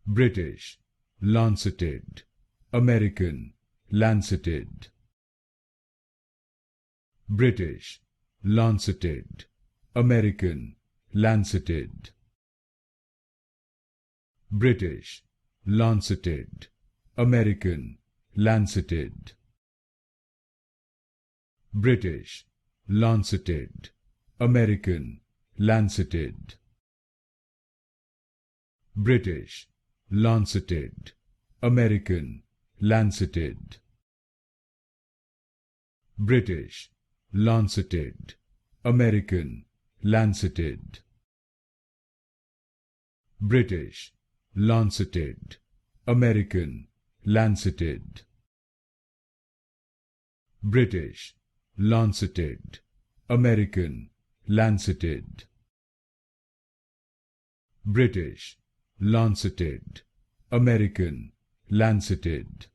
British, Lanceted. American, Lanceted. British, Lanceted. American, Lanceted. British, Lanceted. American, Lanceted. British, Lanceted. American, Lanceted. British, Lanceted. American, Lanceted. British, Lanceted. American, Lanceted. British, Lanceted. American, Lanceted. British, Lanceted. American, Lanceted. British, Lanceted. American, Lanceted.